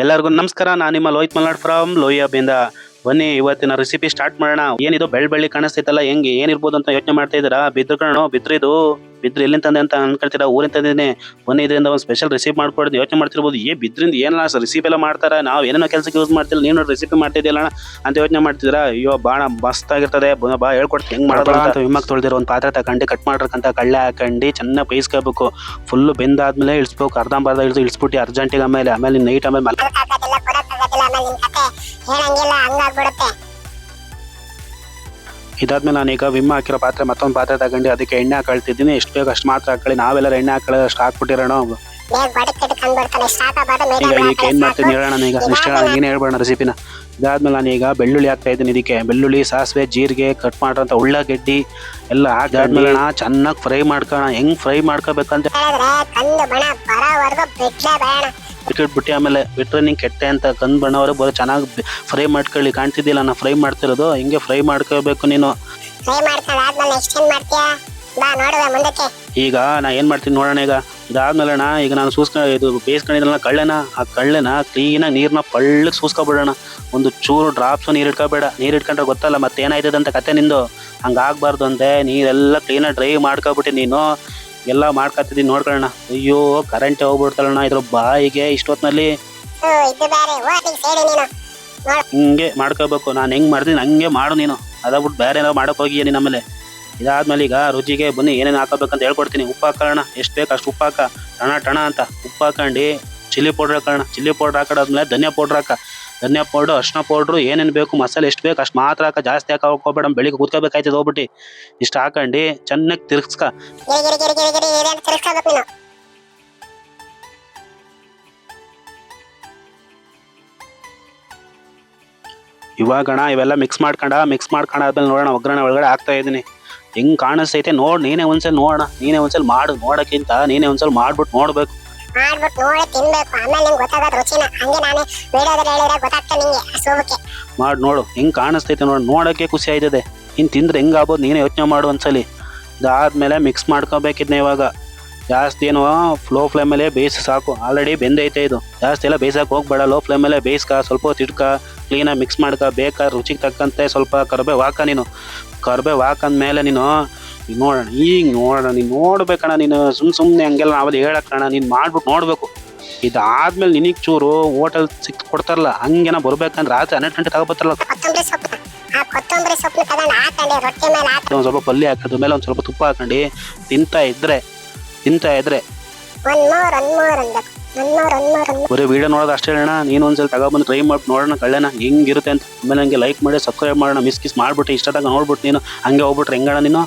ಎಲ್ಲರಿಗೂ ನಮಸ್ಕಾರ. ನಾನು ನಿಮ್ಮ ಲೋಹಿತ್ ಮಲ್ನಾಡ್ ಫ್ರಮ್ ಲೋಹಿಯಾಬಿಂದ. ಬನ್ನಿ ಇವತ್ತಿನ ರೆಸಿಪಿ ಸ್ಟಾರ್ಟ್ ಮಾಡೋಣ. ಏನಿದು ಬೆಳ್ಳಿ ಕಾಣಿಸ್ತೈತಲ್ಲ, ಹೆಂಗೆ ಏನಿರ್ಬೋದು ಅಂತ ಯೋಚನೆ ಮಾಡ್ತಾ ಇದ್ದೀರಾ? ಬಿದ್ರು ಕಣೋ, ಬಿದ್ರು ಎಲ್ಲಿಂದ ತಂದೆ ಅಂತ ಅನ್ಕೊಳ್ತೀರಾ? ಊರಿಂದ ತಂದಿದ್ದೀನಿ. ಬನ್ನಿ, ಇದರಿಂದ ಒಂದು ಸ್ಪೆಷಲ್ ರೆಸಿಪಿ ಮಾಡ್ಕೊಡೋದು ಯೋಚನೆ ಮಾಡ್ತಿರ್ಬೋದು. ಬಿದ್ರಿಂದ ಏನ ರೆಸಿಪಿ ಎಲ್ಲ ಮಾಡ್ತಾರೆ, ನಾವು ಏನೇನೋ ಕೆಲಸಕ್ಕೆ ಯೂಸ್ ಮಾಡ್ತಿಲ್ಲ, ನೀನು ರೆಸಿಪಿ ಮಾಡ್ತಿದ್ದಿಲ್ಲ ಅಂತ ಯೋಚನೆ ಮಾಡ್ತಿದ್ದೀರಾ? ಅಯ್ಯೋ ಬಾಣ ಮಸ್ತ್ ಆಗಿರ್ತದೆ, ಬಾ ಹೇಳ್ಕೊಡ್ತೀನಿ ಹೆಂಗ್ ಮಾಡೋದು ಅಂತ. ವಿಮಕ್ ತೊಳೆದಿರೋ ಒಂದು ಪಾತ್ರೆ ತಗೊಂಡು ಕಟ್ ಮಾಡಿರ್ಕಂತ ಕಳ್ಳೆ ಹಾಕೊಂಡು ಚೆನ್ನಾಗಿ ಬೇಯಿಸ್ಕೋಬೇಕು. ಫುಲ್ಲು ಬೆಂದಾದ್ಮೇಲೆ ಇಳಿಸ್ಬೇಕು, ಅರ್ಧಂಬರ್ಧ ಇಳಿಸ್ಬಿಟ್ಟು ಅರ್ಜೆಂಟಿಗೆ ಆಮೇಲೆ ನೈಟ್ ಆಮೇಲೆ ಇದಾದ್ಮೇಲೆ ನಾನೀಗ ವಿಮ್ ಹಾಕಿರೋ ಪಾತ್ರೆ ಮತ್ತೊಂದು ಪಾತ್ರೆ ತಗೊಂಡು ಅದಕ್ಕೆ ಎಣ್ಣೆ ಹಾಕೊಳ್ತಿದ್ದೀನಿ. ಎಷ್ಟು ಬೇಕು ಅಷ್ಟು ಮಾತ್ರ ಹಾಕೊಳ್ಳಿ. ನಾವೆಲ್ಲರೂ ಎಣ್ಣೆ ಹಾಕೊಳ್ಳೋದು ಅಷ್ಟು ಹಾಕ್ಬಿಟ್ಟಿರೋಣ. ಈಗ ಏನ್ ಮಾಡ್ತೀನಿ ಹೇಳೋಣ. ಈಗ ಇಷ್ಟ ನೀನು ಹೇಳ್ಬೇಡ ರೆಸಿಪಿನ. ಇದಾದ್ಮೇಲೆ ನಾನೀಗ ಬೆಳ್ಳುಳ್ಳಿ ಹಾಕ್ತಾ ಇದ್ದೀನಿ. ಇದಕ್ಕೆ ಬೆಳ್ಳುಳ್ಳಿ, ಸಾಸಿವೆ, ಜೀರಿಗೆ, ಕಟ್ ಮಾಡಿರೋಂಥ ಉಳ್ಳಾಗಡ್ಡಿ ಎಲ್ಲ ಹಾಕಿದ್ಮೇಲೆ ಚೆನ್ನಾಗಿ ಫ್ರೈ ಮಾಡ್ಕೋಣ. ಹೆಂಗ್ ಫ್ರೈ ಮಾಡ್ಕೋಬೇಕಂತ ಬಿಟ್ಬಿಟ್ಟು ಆಮೇಲೆ ಬಿಟ್ರೆ ನಿಂಗೆ ಕೆಟ್ಟೆ ಅಂತ ಕಂದು ಬಣ್ಣವರೆಗೆ ಬರೋ ಚೆನ್ನಾಗಿ ಫ್ರೈ ಮಾಡ್ಕೊಳ್ಳಿ. ಕಾಣ್ತಿದ್ದಿಲ್ಲ ನಾನು ಫ್ರೈ ಮಾಡ್ತಿರೋದು, ಹಿಂಗೆ ಫ್ರೈ ಮಾಡ್ಕೋಬೇಕು ನೀನು. ಈಗ ನಾ ಏನ್ ಮಾಡ್ತೀನಿ ನೋಡೋಣ. ಇದಾದ್ಮೇಲೆ ಈಗ ನಾನು ಇದು ಬೇಯಿಸ್ಕೊಂಡಿದ್ರಲ್ಲ ಆ ಕಳ್ಳೆನ ಕ್ಲೀನಾಗಿ ನೀರ್ನ ಪಳ್ಳಕ್ಕೆ ಸೂಸ್ಕೊಬಿಡೋಣ. ಒಂದು ಚೂರು ಡ್ರಾಪ್ಸ್ ನೀರು ಇಟ್ಕೋಬೇಡ. ನೀರು ಇಟ್ಕೊಂಡ್ರೆ ಗೊತ್ತಲ್ಲ ಮತ್ತೆ ಏನಾಯ್ತದೆ ಅಂತ ಕತೆ ನಿಂದು. ಹಂಗಾಗ್ಬಾರ್ದು ಅಂತೆ. ನೀರೆಲ್ಲ ಕ್ಲೀನಾಗಿ ಡ್ರೈ ಮಾಡ್ಕೊಬಿಟ್ಟು ನೀನು ಎಲ್ಲ ಮಾಡ್ಕೊತಿದ್ದೀನಿ ನೋಡ್ಕೊಳ್ಳೋಣ. ಅಯ್ಯೋ ಕರೆಂಟ್ ಹೋಗ್ಬಿಡ್ತಲ್ಲಣ್ಣ ಇದ್ರ ಬಾಯಿಗೆ ಇಷ್ಟೊತ್ತಿನಲ್ಲಿ. ಹಿಂಗೆ ಮಾಡ್ಕೋಬೇಕು. ನಾನು ಹೆಂಗ್ ಮಾಡ್ತೀನಿ ಹಂಗೆ ಮಾಡು ನೀನು. ಅದಾಗ್ಬಿಟ್ಟು ಬೇರೆ ಏನಾದ್ರು ಮಾಡಕ್ ಹೋಗಿಯ ನೀನು. ಆಮೇಲೆ ಇದಾದ್ಮೇಲೆ ಈಗ ರುಚಿಗೆ ಬನ್ನಿ ಏನೇನು ಹಾಕೋಬೇಕಂತ ಹೇಳ್ಕೊಡ್ತೀನಿ. ಉಪ್ಪು ಹಾಕೋಣ, ಎಷ್ಟು ಬೇಕು ಅಷ್ಟು ಉಪ್ಪು ಹಾಕ. ಟಣ ಅಂತ ಉಪ್ಪು ಹಾಕೊಂಡು ಚಿಲ್ಲಿ ಪೌಡ್ರ್ ಹಾಕೋಣ. ಚಿಲ್ಲಿ ಪೌಡ್ರ್ ಹಾಕೋದಾದ್ಮೇಲೆ ಧನಿಯಾ ಪೌಡ್ರ್ ಹಾಕ. ಧನಿಯಾ ಪೌಡ್ರು, ಅರ್ಶಿನ ಪೌಡ್ರು, ಏನೇನು ಬೇಕು ಮಸಾಲೆ ಎಷ್ಟು ಬೇಕು ಅಷ್ಟು ಮಾತ್ರ ಹಾಕ. ಜಾಸ್ತಿ ಹಾಕೋಬೇಡ, ಬೆಳಿಗ್ಗೆ ಕೂತ್ಕೋಬೇಕಾಯ್ತದೆ ಹೋಗ್ಬಿಟ್ಟು. ಇಷ್ಟು ಹಾಕೊಂಡು ಚೆನ್ನಾಗಿ ತಿರ್ಗಿಸ್ಕ. ಇವಾಗಣ ಇವೆಲ್ಲ ಮಿಕ್ಸ್ ಮಾಡ್ಕೊಂಡಾದ್ಮೇಲೆ ನೋಡೋಣ ಒಗ್ಗರಣೆ ಒಳಗಡೆ ಹಾಕ್ತಾ ಇದ್ದೀನಿ. ಹೆಂಗ್ ಕಾಣಿಸ್ತೈತೆ ನೋಡ್. ನೀನೇ ಒಂದ್ಸಲ ನೋಡೋಣ, ನೀನೇ ಒಂದ್ಸಲ ಮಾಡು. ನೋಡಕ್ಕಿಂತ ನೀನೇ ಒಂದ್ಸಲ ಮಾಡ್ಬಿಟ್ಟು ನೋಡ್ಬೇಕು. ಮಾಡಿ ನೋಡು ಹೆಂಗ್ ಕಾಣಿಸ್ತೈತೆ ನೋಡು. ನೋಡಕ್ಕೆ ಖುಷಿ ಆಯ್ತದೆ. ಇನ್ ತಿಂದ್ರೆ ಹೆಂಗ್ ಆಗ್ಬೋದು ನೀನೇ ಯೋಚನೆ ಮಾಡು ಒಂದ್ಸಲಿ. ಇದಾದ್ಮೇಲೆ ಮಿಕ್ಸ್ ಮಾಡ್ಕೋಬೇಕಿದ್ನ. ಇವಾಗ ಜಾಸ್ತಿ ಏನು ಫ್ಲೋ ಫ್ಲೇಮಲ್ಲೇ ಬೇಯಿಸಿ ಸಾಕು. ಆಲ್ರೆಡಿ ಬೆಂದೈತೆ ಇದು. ಜಾಸ್ತಿ ಎಲ್ಲ ಬೇಯಿಸಕ್ಕೆ ಹೋಗ್ಬೇಡ. ಲೋ ಫ್ಲೇಮಲ್ಲೇ ಬೇಯಿಸ್ಕ. ಸ್ವಲ್ಪ ಹೊತ್ತು ಇಟ್ಕ. ಕ್ಲೀನಾಗಿ ಮಿಕ್ಸ್ ಮಾಡ್ಕ. ಬೇಕಾ ರುಚಿಗೆ ತಕ್ಕಂತೆ ಸ್ವಲ್ಪ ಕರ್ಬೇವು ಹಾಕ. ನೀನು ಕರ್ಬೇವು ಹಾಕಂದ್ಮೇಲೆ ನೀನು ನೋಡೋಣ. ಈಗ ನೋಡೋಣ, ನೀನು ನೋಡ್ಬೇಕಣ್ಣ. ನೀನು ಸುಮ್ಮನೆ ಹಂಗೆಲ್ಲ ನಾವಲ್ಲಿ ಹೇಳಕ್ಕಣ. ನೀನು ಮಾಡ್ಬಿಟ್ಟು ನೋಡ್ಬೇಕು. ಇದಾದ್ಮೇಲೆ ನಿನಗೆ ಚೂರು ಹೋಟೆಲ್ ಕೊಡ್ತಾರಲ್ಲ ಹಂಗೇನ ಬರ್ಬೇಕಂದ್ರೆ ರಾತ್ರಿ 12 ಗಂಟೆ ತಗೋಬತ್ತಾರಲ್ಲ, ಒಂದು ಸ್ವಲ್ಪ ಪಲ್ಯ ಹಾಕೋದು ಮೇಲೆ ಒಂದು ಸ್ವಲ್ಪ ತುಪ್ಪ ಹಾಕೊಂಡು ತಿಂತಾ ಇದ್ರೆ ಬರೀ ವಿಡಿಯೋ ನೋಡೋದು ಅಷ್ಟೇ ಅಣ್ಣ. ನೀನು ಒಂದ್ಸಲ ತಗೊಬಂದು ಟ್ರೈ ಮಾಡಿ ನೋಡೋಣ ಕಳ್ಳೆನ ಹೆಂಗಿರುತ್ತೆ ಅಂತ. ಆಮೇಲೆ ಹಂಗೆ ಲೈಕ್ ಮಾಡಿ ಸಬ್ಸ್ಕ್ರೈಬ್ ಮಾಡೋಣ. ಮಿಸ್ ಮಾಡ್ಬಿಟ್ಟು ಇಷ್ಟ ತಗ ನೋಡ್ಬಿಟ್ಟು ನೀನು ಹಂಗೆ ಹೋಗ್ಬಿಟ್ರೆ ಹೆಂಗಣ ನೀನು.